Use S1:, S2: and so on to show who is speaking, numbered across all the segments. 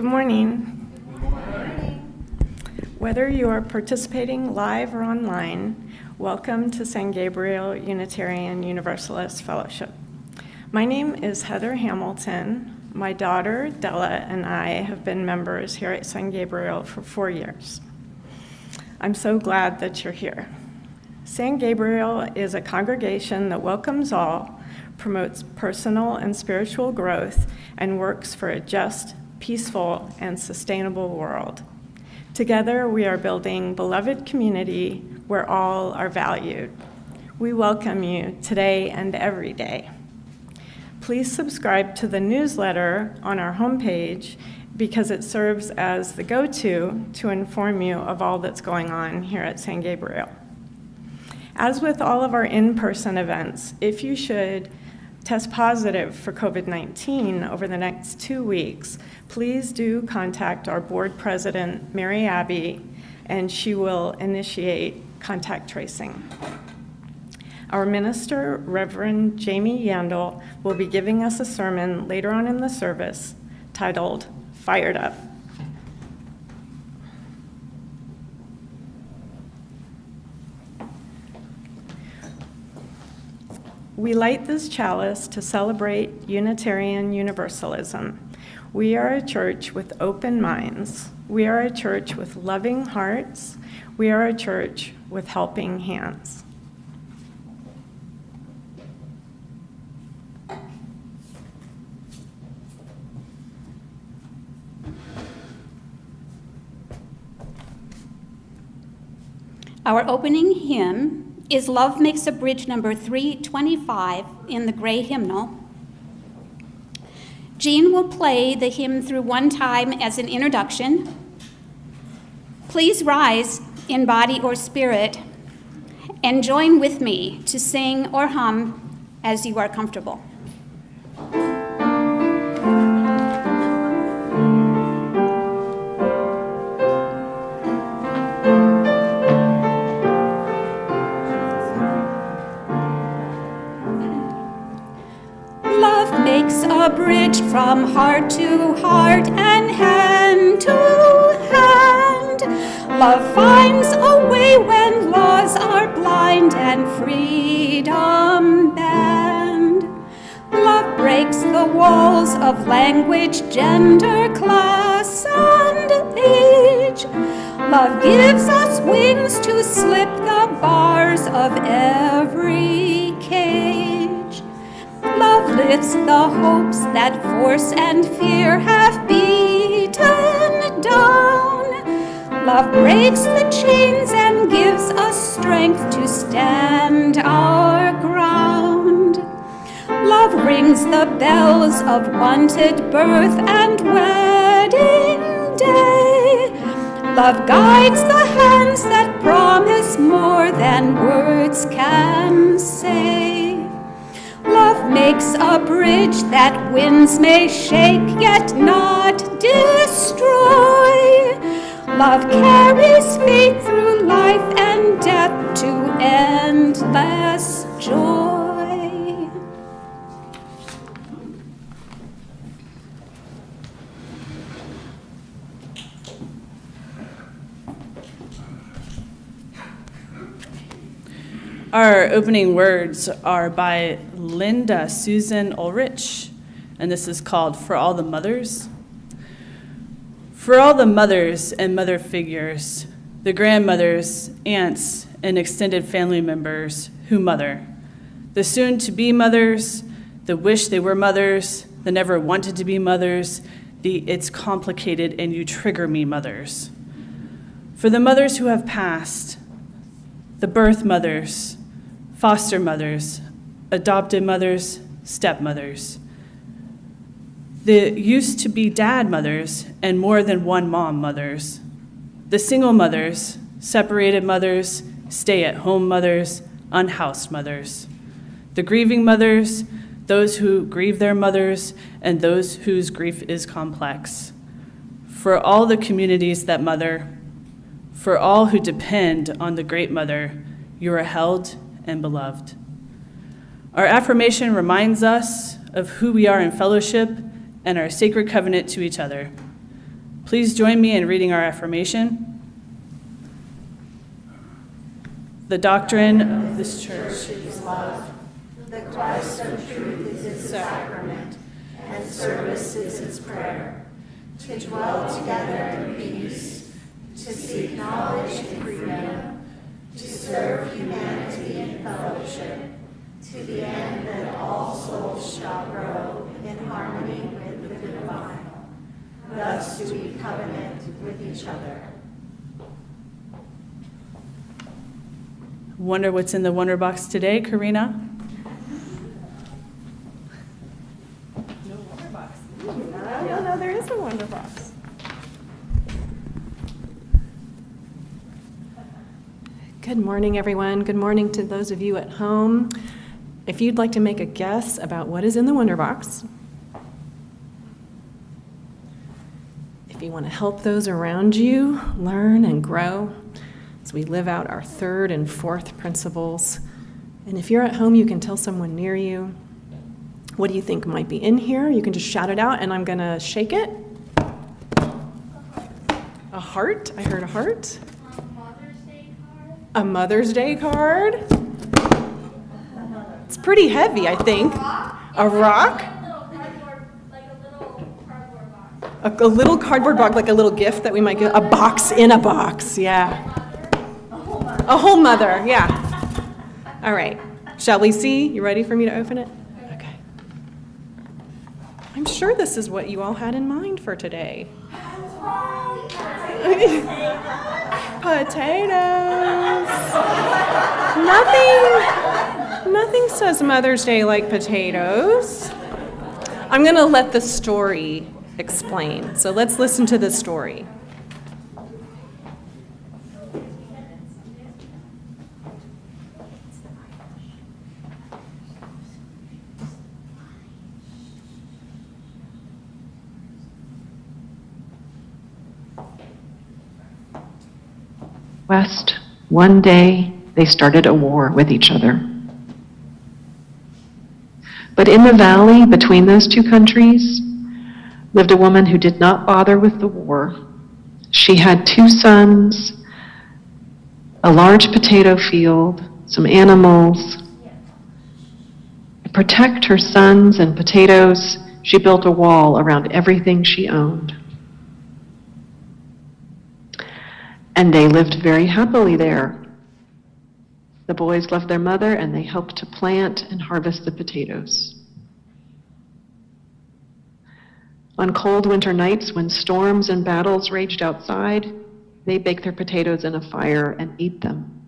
S1: Good morning.
S2: Good morning.
S1: Whether you are participating live or online, welcome to San Gabriel Unitarian Universalist Fellowship. My name is Heather Hamilton. My daughter, Della, and I have been members here at San Gabriel for 4 years. I'm so glad that you're here. San Gabriel is a congregation that welcomes all, promotes personal and spiritual growth, and works for a just, peaceful, and sustainable world. Together, we are building beloved community where all are valued. We welcome you today and every day. Please subscribe to the newsletter on our homepage because it serves as the go-to to inform you of all that's going on here at San Gabriel. As with all of our in-person events, if you should test positive for COVID-19 over the next 2 weeks, please do contact our board president, Mary Abbey, and she will initiate contact tracing. Our minister, Reverend Jami Yandle, will be giving us a sermon later on in the service titled, Fired Up. We light this chalice to celebrate Unitarian Universalism. We are a church with open minds. We are a church with loving hearts. We are a church with helping hands.
S2: Our opening hymn is Love Makes a Bridge number 325 in the gray hymnal. Jean will play the hymn through one time as an introduction. Please rise in body or spirit and join with me to sing or hum as you are comfortable. A bridge from heart to heart and hand to hand. Love finds a way when laws are blind and freedom banned. Love breaks the walls of language, gender, class, and age. Love gives us wings to slip the bars of every cage. Love lifts the hopes that force and fear have beaten down. Love breaks the chains and gives us strength to stand our ground. Love rings the bells of wanted birth and wedding day. Love guides the hands that promise more than words can say. Love makes a bridge that winds may shake, yet not destroy. Love carries faith through life and death to endless joy.
S3: Our opening words are by Linda Susan Ulrich, and this is called For All the Mothers. For all the mothers and mother figures, the grandmothers, aunts, and extended family members who mother, the soon-to-be mothers, the wish they were mothers, the never wanted to be mothers, the it's complicated and you trigger me mothers. For the mothers who have passed, the birth mothers, foster mothers, adopted mothers, stepmothers, the used-to-be dad mothers and more than one mom mothers, the single mothers, separated mothers, stay-at-home mothers, unhoused mothers, the grieving mothers, those who grieve their mothers, and those whose grief is complex. For all the communities that mother, for all who depend on the great mother, you are held and beloved. Our affirmation reminds us of who we are in fellowship and our sacred covenant to each other. Please join me in reading our affirmation. The doctrine of this church is love.
S4: The Christ of truth is its sacrament, and service is its prayer. To dwell together in peace, to seek knowledge and freedom, to serve humanity in fellowship, to the end that all souls shall grow in harmony with the divine. Thus do we covenant with each other.
S3: Wonder what's in the Wonder Box today, Karina?
S1: No Wonder Box. No, there is a Wonder Box. Good morning, everyone. Good morning to those of you at home. If you'd like to make a guess about what is in the Wonder Box, if you want to help those around you learn and grow as we live out our third and fourth principles, and if you're at home, you can tell someone near you, what do you think might be in here? You can just shout it out, and I'm going to shake it. A heart. I heard a heart. A Mother's Day card. It's pretty heavy, I think. A rock. A little cardboard box, like a little gift that we might get. A box in a box, yeah. A whole mother, yeah. All right. Shall we see? You ready for me to open it? Okay. I'm sure this is what you all had in mind for today. Potatoes. Nothing says Mother's Day like potatoes. I'm going to let the story explain. So let's listen to the story.
S5: West, one day they started a war with each other. But in the valley between those two countries lived a woman who did not bother with the war. She had 2 sons, a large potato field, some animals. To protect her sons and potatoes, she built a wall around everything she owned. And they lived very happily there. The boys loved their mother, and they helped to plant and harvest the potatoes. On cold winter nights, when storms and battles raged outside, they baked their potatoes in a fire and ate them.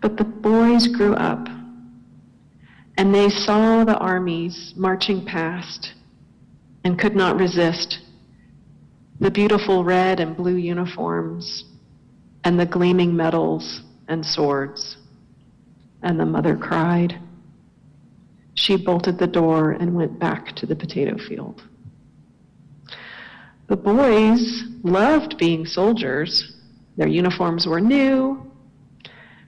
S5: But the boys grew up, and they saw the armies marching past and could not resist the beautiful red and blue uniforms and the gleaming medals and swords. And the mother cried. She bolted the door and went back to the potato field. The boys loved being soldiers. Their uniforms were new.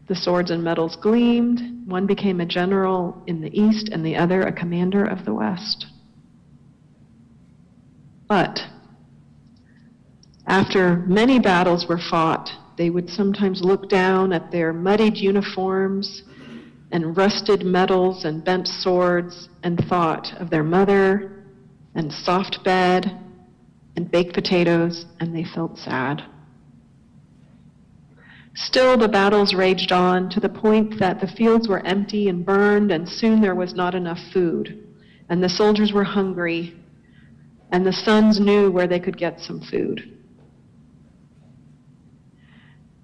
S5: The swords and medals gleamed. One became a general in the east and the other a commander of the west. But after many battles were fought, they would sometimes look down at their muddied uniforms and rusted medals and bent swords and thought of their mother and soft bed and baked potatoes, and they felt sad. Still, the battles raged on to the point that the fields were empty and burned, and soon there was not enough food, and the soldiers were hungry, and the sons knew where they could get some food.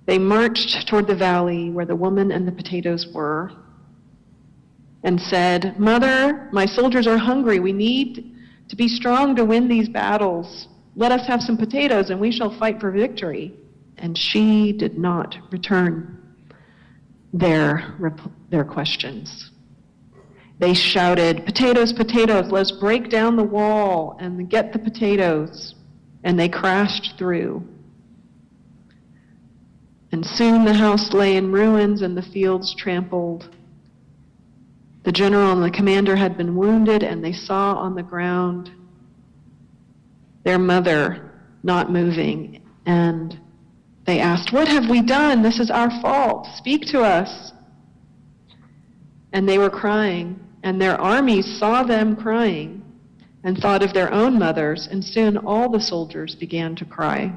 S5: They marched toward the valley where the woman and the potatoes were and said, "Mother, my soldiers are hungry. We need to be strong to win these battles. Let us have some potatoes and we shall fight for victory." And she did not return their questions. They shouted, "Potatoes, potatoes, let's break down the wall and get the potatoes." And they crashed through. And soon the house lay in ruins and the fields trampled. The general and the commander had been wounded, and they saw on the ground their mother not moving, and they asked, "What have we done? This is our fault. Speak to us." And they were crying, and their armies saw them crying and thought of their own mothers, and soon all the soldiers began to cry.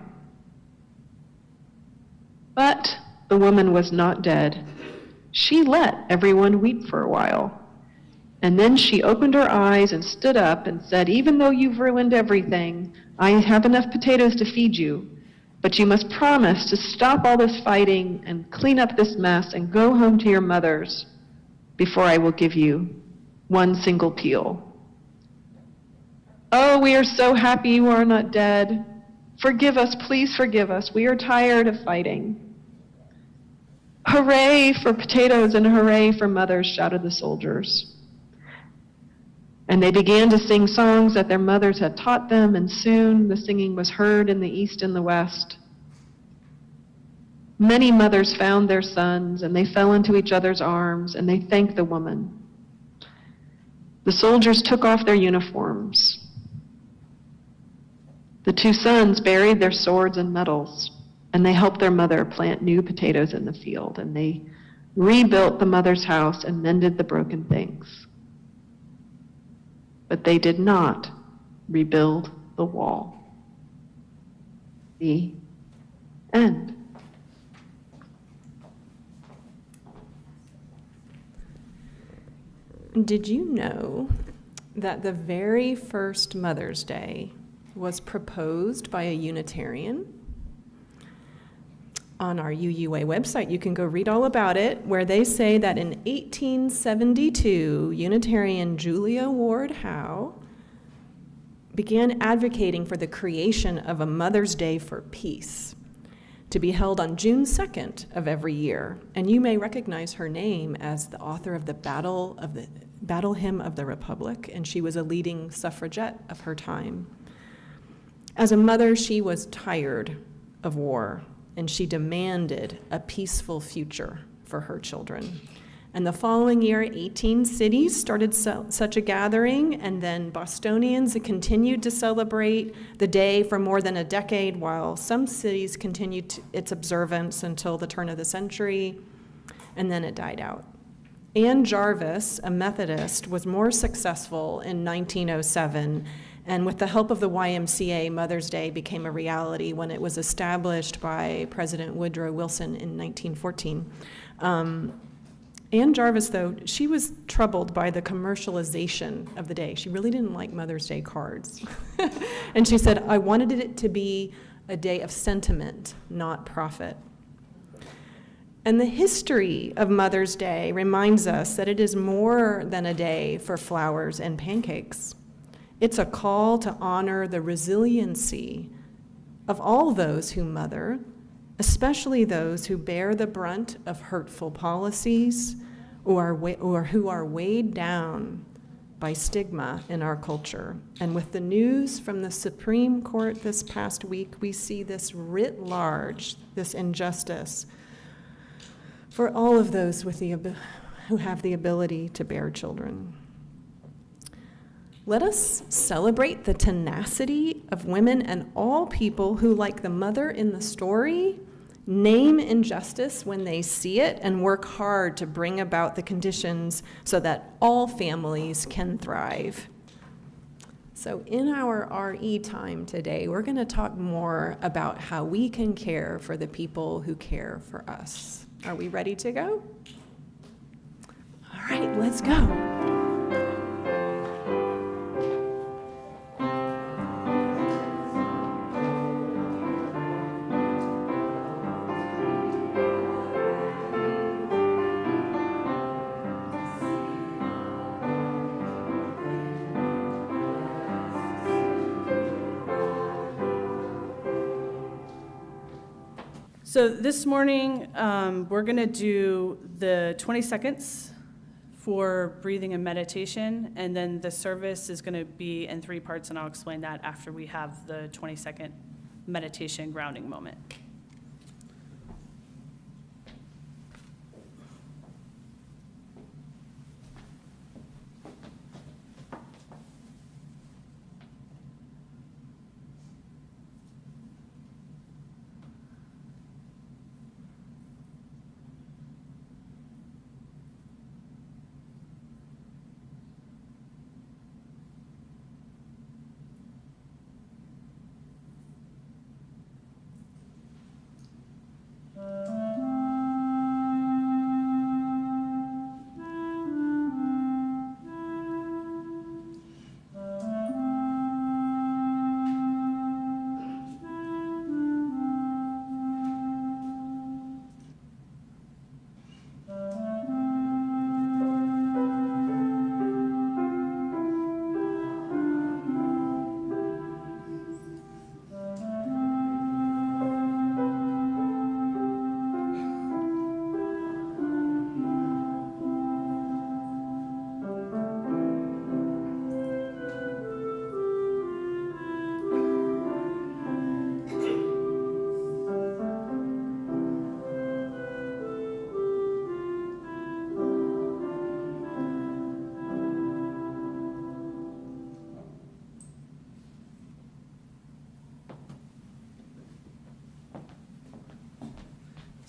S5: But the woman was not dead. She let everyone weep for a while. And then she opened her eyes and stood up and said, "Even though you've ruined everything, I have enough potatoes to feed you. But you must promise to stop all this fighting and clean up this mess and go home to your mothers before I will give you one single peel." "Oh, we are so happy you are not dead. Forgive us, please forgive us. We are tired of fighting." "Hooray for potatoes and hooray for mothers," shouted the soldiers. And they began to sing songs that their mothers had taught them, and soon the singing was heard in the east and the west. Many mothers found their sons, and they fell into each other's arms, and they thanked the woman. The soldiers took off their uniforms. The two sons buried their swords and medals, and they helped their mother plant new potatoes in the field, and they rebuilt the mother's house and mended the broken things. But they did not rebuild the wall. The end.
S1: Did you know that the very first Mother's Day was proposed by a Unitarian? On our UUA website, you can go read all about it, where they say that in 1872, Unitarian Julia Ward Howe began advocating for the creation of a Mother's Day for Peace to be held on June 2nd of every year. And you may recognize her name as the author of the Battle Hymn of the Republic, and she was a leading suffragette of her time. As a mother, she was tired of war, and she demanded a peaceful future for her children. And the following year, 18 cities started such a gathering, and then Bostonians continued to celebrate the day for more than a decade, while some cities continued its observance until the turn of the century, and then it died out. Ann Jarvis, a Methodist, was more successful in 1907, and with the help of the YMCA, Mother's Day became a reality when it was established by President Woodrow Wilson in 1914. Ann Jarvis, though, she was troubled by the commercialization of the day. She really didn't like Mother's Day cards. And she said, "I wanted it to be a day of sentiment, not profit." And the history of Mother's Day reminds us that it is more than a day for flowers and pancakes. It's a call to honor the resiliency of all those who mother, especially those who bear the brunt of hurtful policies or who are weighed down by stigma in our culture. And with the news from the Supreme Court this past week, we see this writ large, this injustice for all of those who have the ability to bear children. Let us celebrate the tenacity of women and all people who, like the mother in the story, name injustice when they see it and work hard to bring about the conditions so that all families can thrive. So in our RE time today, we're going to talk more about how we can care for the people who care for us. Are we ready to go? All right, let's go.
S3: So this morning, we're going to do the 20 seconds for breathing and meditation, and then the service is going to be in 3 parts, and I'll explain that after we have the 20-second meditation grounding moment.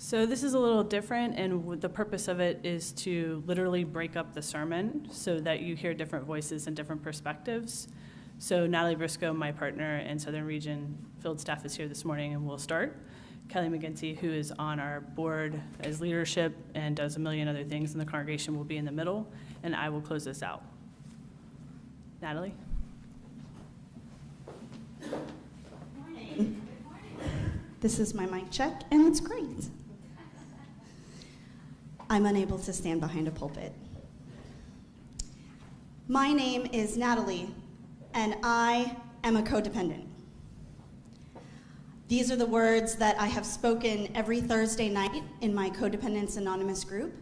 S3: So this is a little different, and the purpose of it is to literally break up the sermon so that you hear different voices and different perspectives. So Natalie Briscoe, my partner in Southern Region Field Staff, is here this morning, and we'll start. Kelly McGinty, who is on our board as leadership and does a million other things in the congregation, will be in the middle, and I will close this out. Natalie?
S6: This is my mic check, and it's great. I'm unable to stand behind a pulpit. My name is Natalie, and I am a codependent. These are the words that I have spoken every Thursday night in my Codependence Anonymous group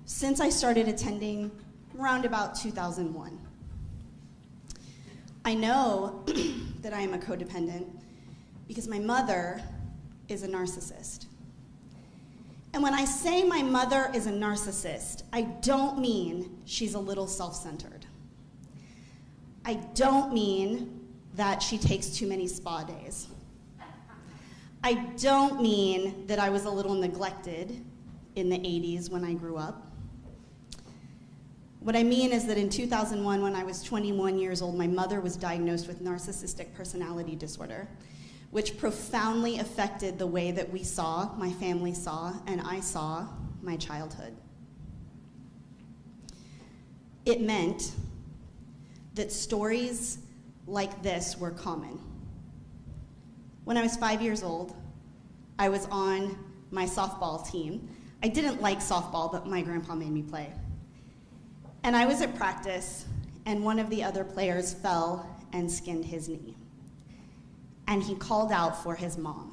S6: since I started attending around about 2001. I know that I am a codependent because my mother is a narcissist. And when I say my mother is a narcissist, I don't mean she's a little self-centered. I don't mean that she takes too many spa days. I don't mean that I was a little neglected in the 80s when I grew up. What I mean is that in 2001, when I was 21 years old, my mother was diagnosed with narcissistic personality disorder, which profoundly affected the way that we saw, my family saw, and I saw my childhood. It meant that stories like this were common. When I was 5 years old, I was on my softball team. I didn't like softball, but my grandpa made me play. And I was at practice, and one of the other players fell and skinned his knee. And he called out for his mom.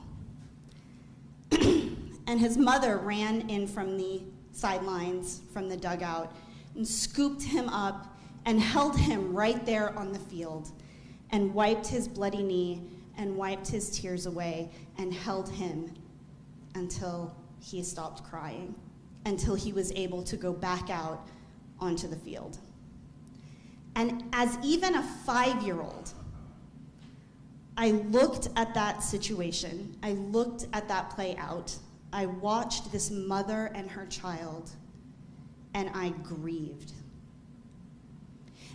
S6: And his mother ran in from the sidelines, from the dugout, and scooped him up and held him right there on the field and wiped his bloody knee and wiped his tears away and held him until he stopped crying, until he was able to go back out onto the field. And as even a 5-year-old, I looked at that situation. I looked at that play out. I watched this mother and her child, and I grieved.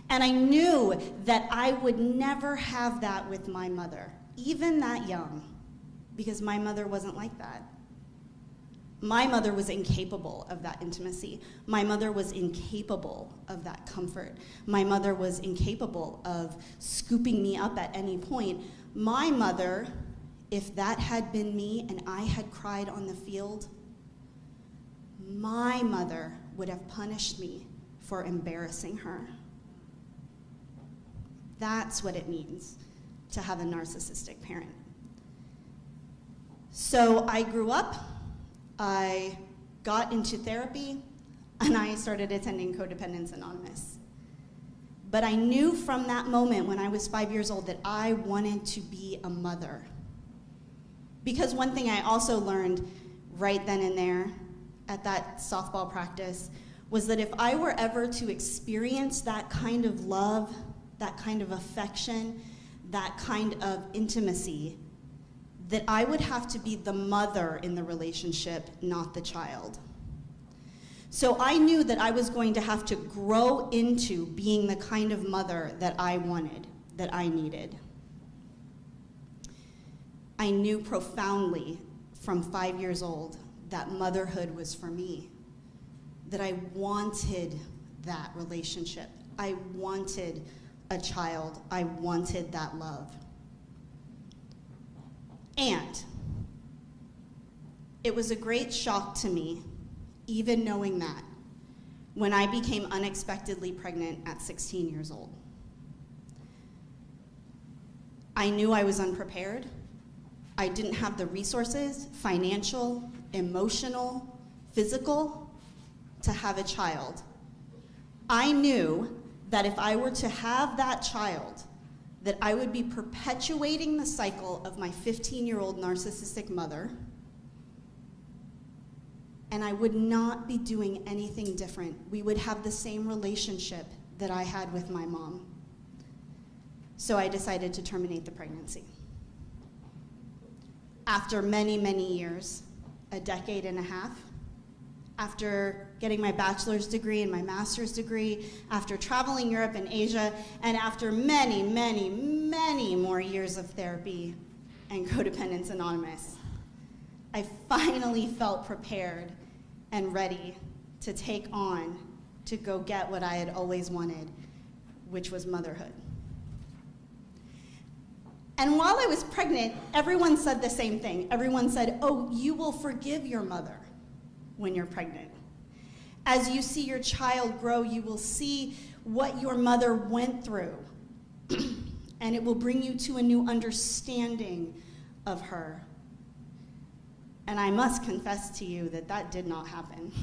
S6: And I knew that I would never have that with my mother, even that young, because my mother wasn't like that. My mother was incapable of that intimacy. My mother was incapable of that comfort. My mother was incapable of scooping me up at any point. My mother, if that had been me and I had cried on the field, my mother would have punished me for embarrassing her. That's what it means to have a narcissistic parent. So I grew up, I got into therapy, and I started attending Codependence Anonymous. But I knew from that moment when I was 5 years old that I wanted to be a mother. Because one thing I also learned right then and there at that softball practice was that if I were ever to experience that kind of love, that kind of affection, that kind of intimacy, that I would have to be the mother in the relationship, not the child. So I knew that I was going to have to grow into being the kind of mother that I wanted, that I needed. I knew profoundly from 5 years old that motherhood was for me, that I wanted that relationship. I wanted a child. I wanted that love. And it was a great shock to me, even knowing that, when I became unexpectedly pregnant at 16 years old. I knew I was unprepared. I didn't have the resources, financial, emotional, physical, to have a child. I knew that if I were to have that child, that I would be perpetuating the cycle of my 15-year-old narcissistic mother, and I would not be doing anything different. We would have the same relationship that I had with my mom. So I decided to terminate the pregnancy. After many, many years, a decade and a half. After getting my bachelor's degree and my master's degree, after traveling Europe and Asia, and after many, many, many more years of therapy and Codependence Anonymous, I finally felt prepared and ready to take on, to go get what I had always wanted, which was motherhood. And while I was pregnant, everyone said the same thing. Everyone said, oh, you will forgive your mother when you're pregnant. As you see your child grow, you will see what your mother went through, and it will bring you to a new understanding of her. And I must confess to you that that did not happen.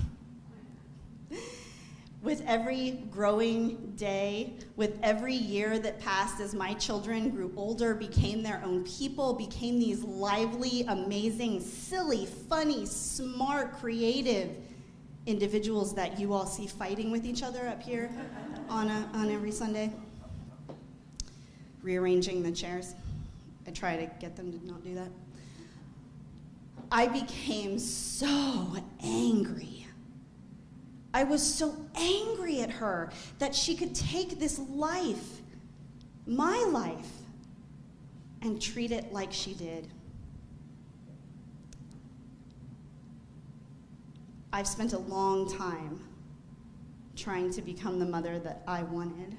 S6: With every growing day, with every year that passed as my children grew older, became their own people, became these lively, amazing, silly, funny, smart, creative individuals that you all see fighting with each other up here on every Sunday. Rearranging the chairs. I try to get them to not do that. I became so angry. I was so angry at her that she could take this life, my life, and treat it like she did. I've spent a long time trying to become the mother that I wanted,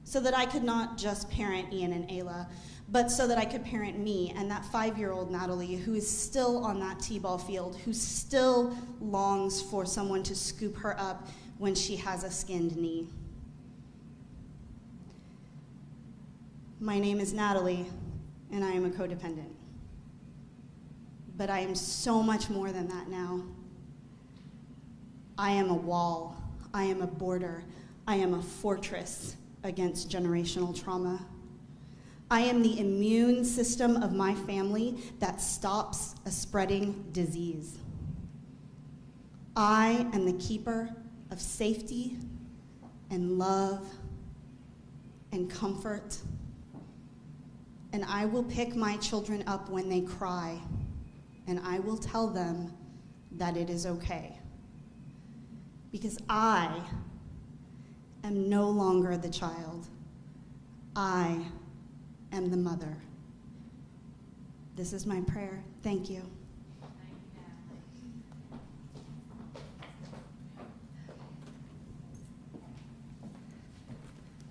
S6: so that I could not just parent Ian and Ayla, but so that I could parent me and that 5-year-old Natalie who is still on that t-ball field, who still longs for someone to scoop her up when she has a skinned knee. My name is Natalie, and I am a codependent. But I am so much more than that now. I am a wall. I am a border. I am a fortress against generational trauma. I am the immune system of my family that stops a spreading disease. I am the keeper of safety and love and comfort. And I will pick my children up when they cry, and I will tell them that it is okay. Because I am no longer the child. I am the mother. This is my prayer. Thank you.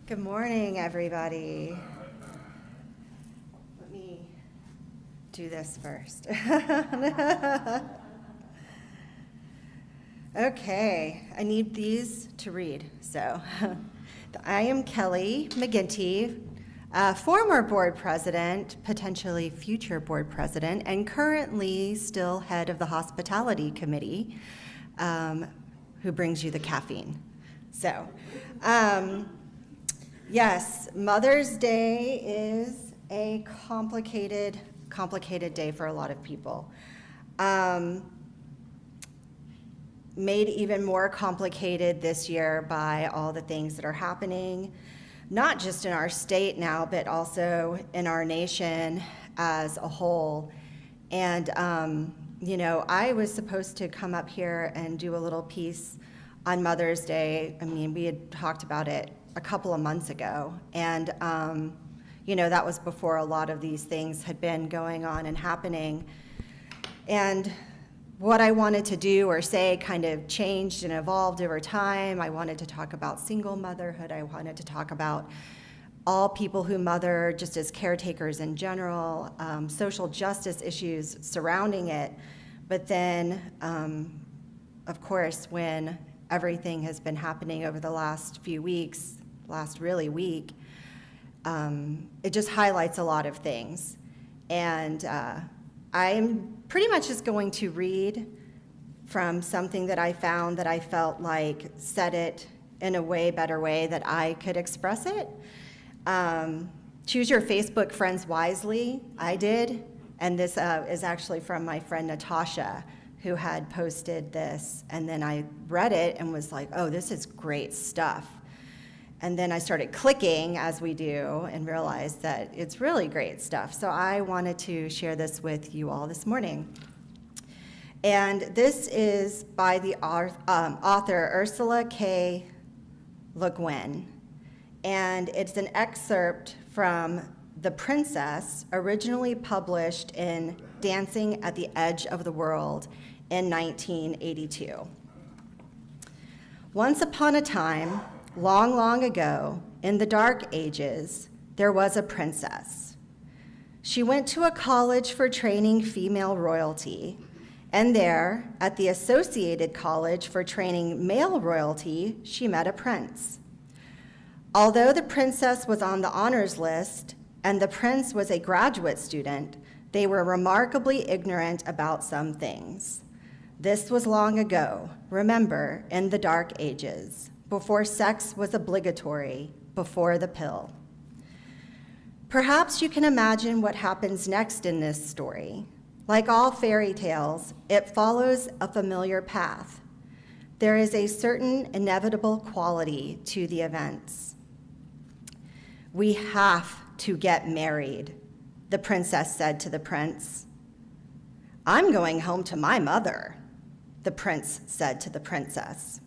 S7: Good morning, everybody. Let me do this first. Okay, I need these to read. So, I am Kelly McGinty, former board president, potentially future board president, and currently still head of the hospitality committee, who brings you the caffeine. So, yes, Mother's Day is a complicated day for a lot of people. Made even more complicated this year by all the things that are happening, not just in our state now, but also in our nation as a whole. And, I was supposed to come up here and do a little piece on Mother's Day. I mean, we had talked about it a couple of months ago. And, that was before a lot of these things had been going on and happening. And what I wanted to do or say kind of changed and evolved over time. I wanted to talk about single motherhood. I wanted to talk about all people who mother just as caretakers in general, social justice issues surrounding it. But then, of course, when everything has been happening over the last few weeks, last really week, it just highlights a lot of things. And I'm pretty much just going to read from something that I found that I felt like said it in a way better way that I could express it. Choose your Facebook friends wisely. I did. And this is actually from my friend Natasha, who had posted this. And then I read it and was like, oh, this is great stuff. And then I started clicking, as we do, and realized that it's really great stuff. So I wanted to share this with you all this morning. And this is by the author Ursula K. Le Guin. And it's an excerpt from The Princess, originally published in Dancing at the Edge of the World in 1982. Once upon a time, long, long ago, in the Dark Ages, there was a princess. She went to a college for training female royalty, and there, at the Associated College for training male royalty, she met a prince. Although the princess was on the honors list and the prince was a graduate student, they were remarkably ignorant about some things. This was long ago, remember, in the Dark Ages, before sex was obligatory, before the pill. Perhaps you can imagine what happens next in this story. Like all fairy tales, it follows a familiar path. There is a certain inevitable quality to the events. We have to get married, the princess said to the prince. I'm going home to my mother, the prince said to the princess.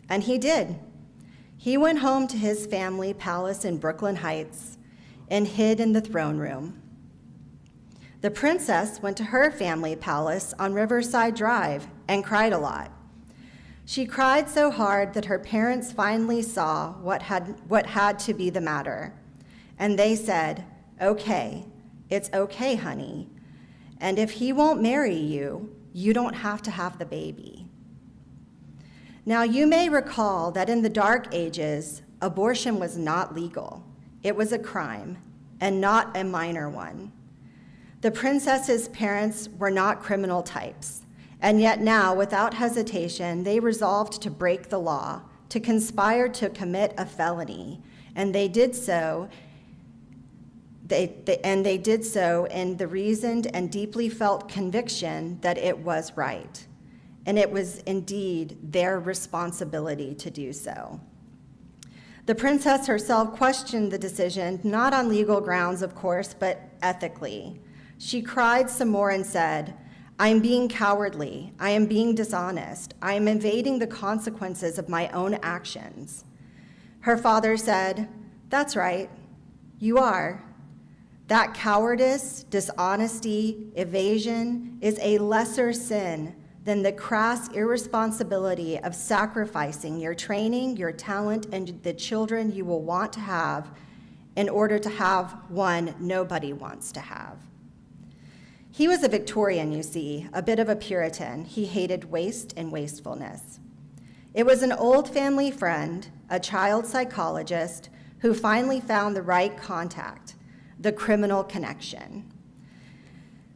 S7: And he did. He went home to his family palace in Brooklyn Heights and hid in the throne room. The princess went to her family palace on Riverside Drive and cried a lot. She cried so hard that her parents finally saw what had to be the matter. And they said, okay, it's okay, honey. And if he won't marry you, you don't have to have the baby. Now, you may recall that in the Dark Ages, abortion was not legal. It was a crime, and not a minor one. The princess's parents were not criminal types, and yet now, without hesitation, they resolved to break the law, to conspire to commit a felony, and they did so. They did so in the reasoned and deeply felt conviction that it was right, and it was indeed their responsibility to do so. The princess herself questioned the decision, not on legal grounds, of course, but ethically. She cried some more and said, I am being cowardly, I am being dishonest, I am evading the consequences of my own actions. Her father said, that's right, you are. That cowardice, dishonesty, evasion is a lesser sin than the crass irresponsibility of sacrificing your training, your talent, and the children you will want to have in order to have one nobody wants to have. He was a Victorian, you see, a bit of a Puritan. He hated waste and wastefulness. It was an old family friend, a child psychologist, who finally found the right contact, the criminal connection.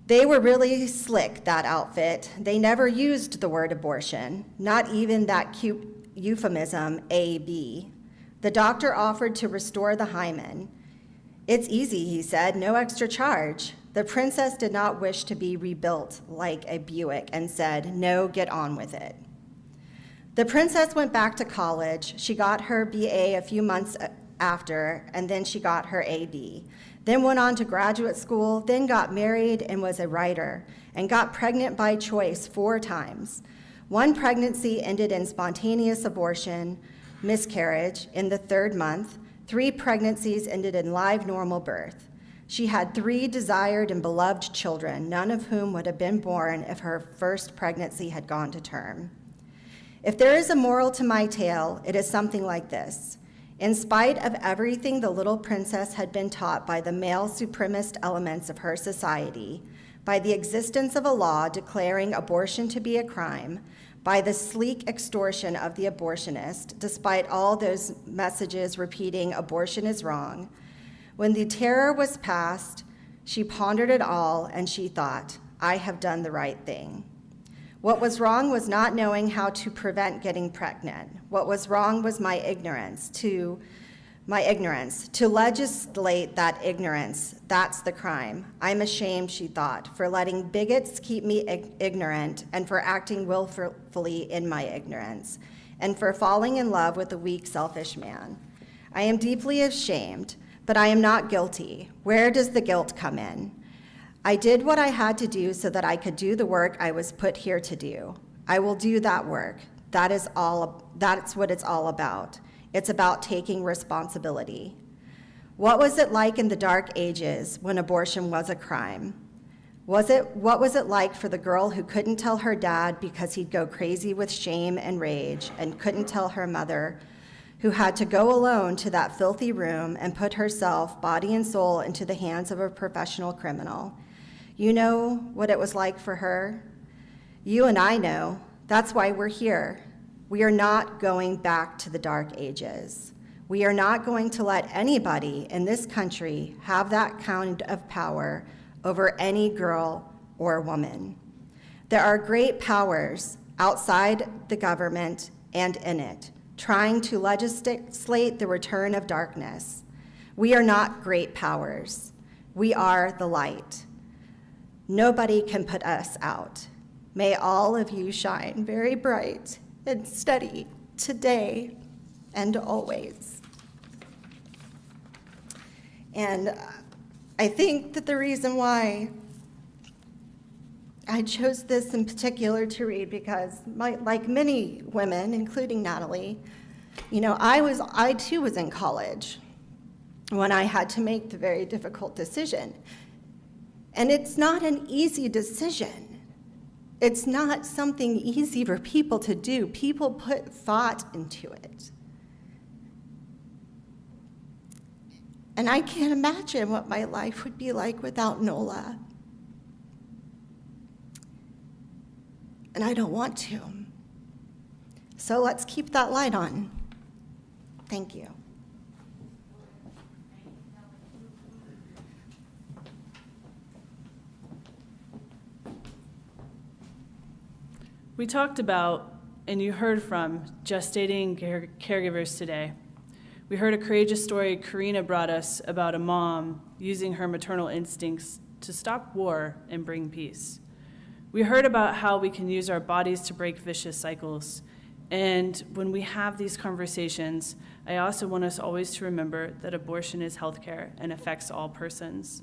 S7: They were really slick, that outfit. They never used the word abortion, not even that cute euphemism, AB. The doctor offered to restore the hymen. It's easy, he said, no extra charge. The princess did not wish to be rebuilt like a Buick and said, no, get on with it. The princess went back to college. She got her BA a few months after, and then she got her AB. Then went on to graduate school, then got married and was a writer, and got pregnant by choice 4 times. One pregnancy ended in spontaneous abortion, miscarriage in the 3rd month. 3 pregnancies ended in live normal birth. She had 3 desired and beloved children, none of whom would have been born if her first pregnancy had gone to term. If there is a moral to my tale, it is something like this. In spite of everything the little princess had been taught by the male supremacist elements of her society, by the existence of a law declaring abortion to be a crime, by the sleek extortion of the abortionist, despite all those messages repeating abortion is wrong, when the terror was past, she pondered it all and she thought, I have done the right thing. What was wrong was not knowing how to prevent getting pregnant. What was wrong was my ignorance. To legislate that ignorance, that's the crime. I'm ashamed, she thought, for letting bigots keep me ignorant and for acting willfully in my ignorance, and for falling in love with a weak, selfish man. I am deeply ashamed, but I am not guilty. Where does the guilt come in? I did what I had to do so that I could do the work I was put here to do. I will do that work. That's what it's all about. It's about taking responsibility. What was it like in the dark ages when abortion was a crime? What was it like for the girl who couldn't tell her dad because he'd go crazy with shame and rage, and couldn't tell her mother, who had to go alone to that filthy room and put herself, body and soul, into the hands of a professional criminal? You know what it was like for her? You and I know. That's why we're here. We are not going back to the dark ages. We are not going to let anybody in this country have that kind of power over any girl or woman. There are great powers outside the government and in it, trying to legislate the return of darkness. We are not great powers. We are the light. Nobody can put us out. May all of you shine very bright and steady today and always. And I think that the reason why I chose this in particular to read, because like many women, including Natalie, I too was in college when I had to make the very difficult decision. And it's not an easy decision. It's not something easy for people to do. People put thought into it. And I can't imagine what my life would be like without Nola. And I don't want to. So let's keep that light on. Thank you.
S3: We talked about, and you heard from, gestating caregivers today. We heard a courageous story Karina brought us about a mom using her maternal instincts to stop war and bring peace. We heard about how we can use our bodies to break vicious cycles. And when we have these conversations, I also want us always to remember that abortion is healthcare and affects all persons.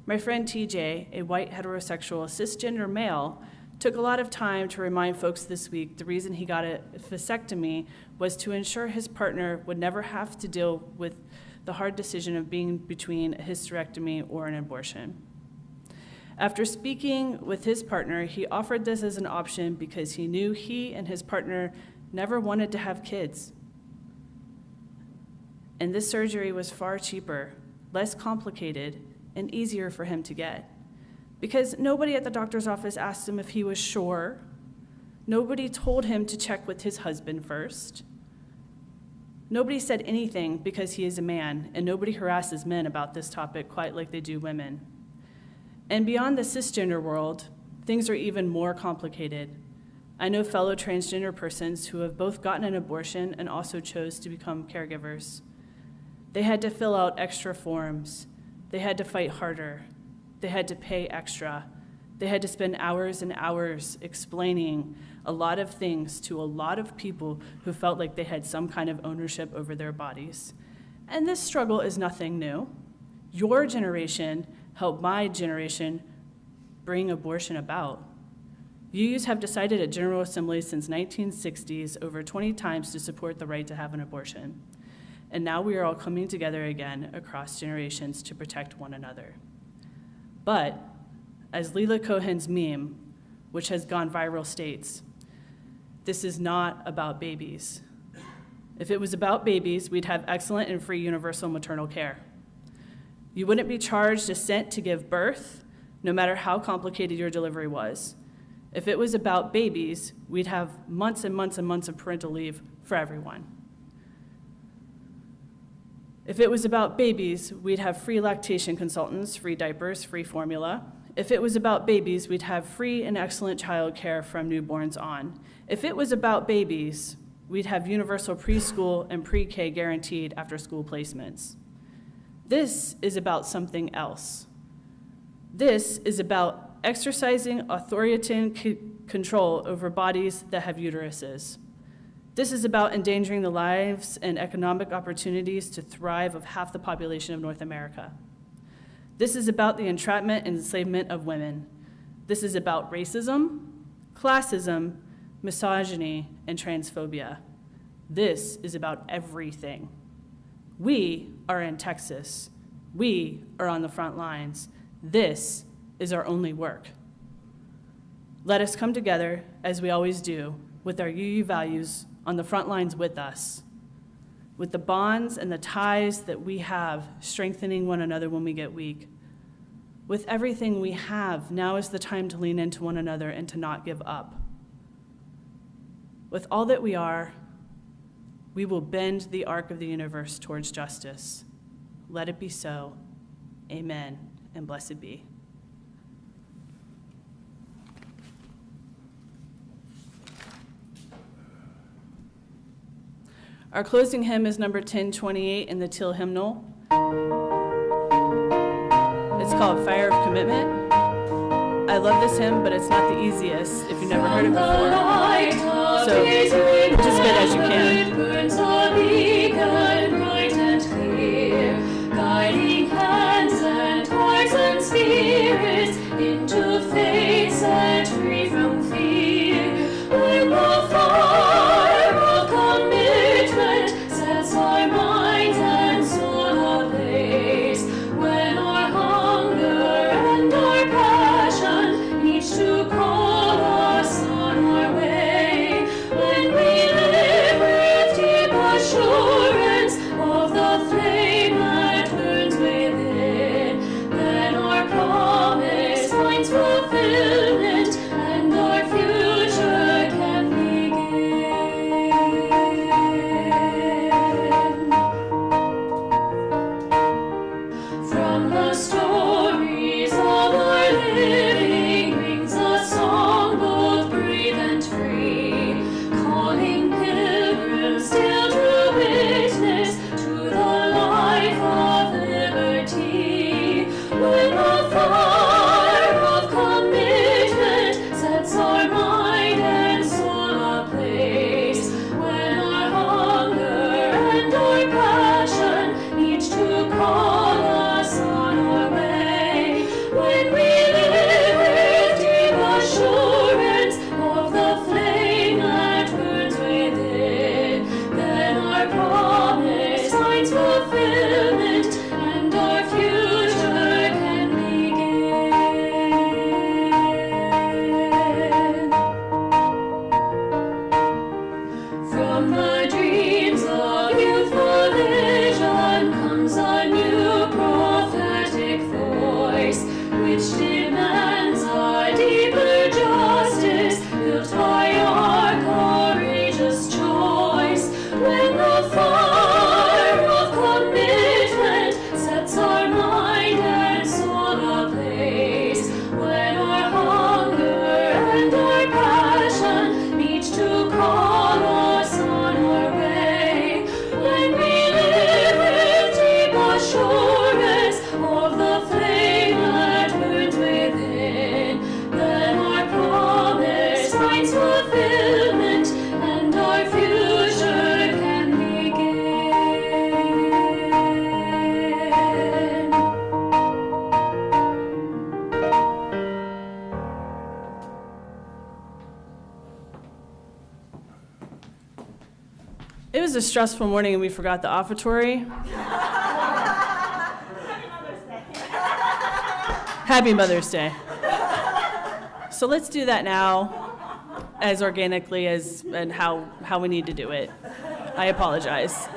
S3: My friend TJ, a white heterosexual cisgender male, took a lot of time to remind folks this week the reason he got a vasectomy was to ensure his partner would never have to deal with the hard decision of being between a hysterectomy or an abortion. After speaking with his partner, he offered this as an option because he knew he and his partner never wanted to have kids. And this surgery was far cheaper, less complicated, and easier for him to get. Because nobody at the doctor's office asked him if he was sure. Nobody told him to check with his husband first. Nobody said anything because he is a man, and nobody harasses men about this topic quite like they do women. And beyond the cisgender world, things are even more complicated. I know fellow transgender persons who have both gotten an abortion and also chose to become caregivers. They had to fill out extra forms. They had to fight harder. They had to pay extra. They had to spend hours and hours explaining a lot of things to a lot of people who felt like they had some kind of ownership over their bodies. And this struggle is nothing new. Your generation helped my generation bring abortion about. UUs have decided at General Assembly since 1960s over 20 times to support the right to have an abortion. And now we are all coming together again across generations to protect one another. But, as Leela Cohen's meme, which has gone viral, states, this is not about babies. If it was about babies, we'd have excellent and free universal maternal care. You wouldn't be charged a cent to give birth, no matter how complicated your delivery was. If it was about babies, we'd have months and months and months of parental leave for everyone. If it was about babies, we'd have free lactation consultants, free diapers, free formula. If it was about babies, we'd have free and excellent child care from newborns on. If it was about babies, we'd have universal preschool and pre-K guaranteed after school placements. This is about something else. This is about exercising authoritarian control over bodies that have uteruses. This is about endangering the lives and economic opportunities to thrive of half the population of North America. This is about the entrapment and enslavement of women. This is about racism, classism, misogyny, and transphobia. This is about everything. We are in Texas. We are on the front lines. This is our only work. Let us come together, as we always do, with our UU values on the front lines with us, with the bonds and the ties that we have, strengthening one another when we get weak. With everything we have, now is the time to lean into one another and to not give up. With all that we are, we will bend the arc of the universe towards justice. Let it be so. Amen, and blessed be. Our closing hymn is number 1028 in the Teal hymnal. It's called Fire of Commitment. I love this hymn, but it's not the easiest if you've never heard it before. So just good as you can.
S8: Burns a beacon bright and clear, guiding hands and hearts and spirits into faith set free from fear. When the fire of commitment sets our minds and soul ablaze, when our hunger and our passion reach to call us on our way, when we live with deep assurance of the flame that burns within, then our promise finds fulfillment and our future can begin. From the stories of our living rings a song both brave and free, calling pilgrims still to witness to the life of liberty. When the fire of commitment sets our mind and soul ablaze, when our hunger and our passion reach to call us on our way, when we live with deep assurance of the flame that burns within, then our promise finds fulfillment and our future can begin. From the dreams of youthful vision comes a new prophetic voice, which demands a deeper justice built by our courageous choice. When the fire of commitment sets our mind and soul ablaze, when our hunger and our passion reach to call us on our way, when we live with deep assurance of the flame that burns within, then our promise finds fulfillment and our future can begin.
S3: It was a stressful morning and we forgot the offertory. Happy Mother's Day. So let's do that now as organically as and how we need to do it. I apologize.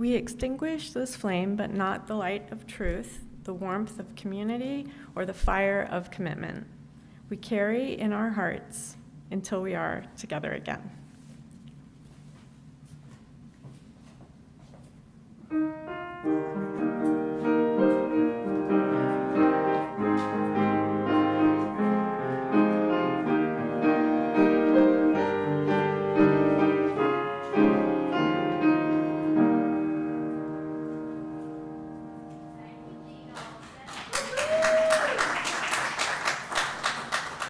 S1: We extinguish this flame, but not the light of truth, the warmth of community, or the fire of commitment. We carry in our hearts until we are together again.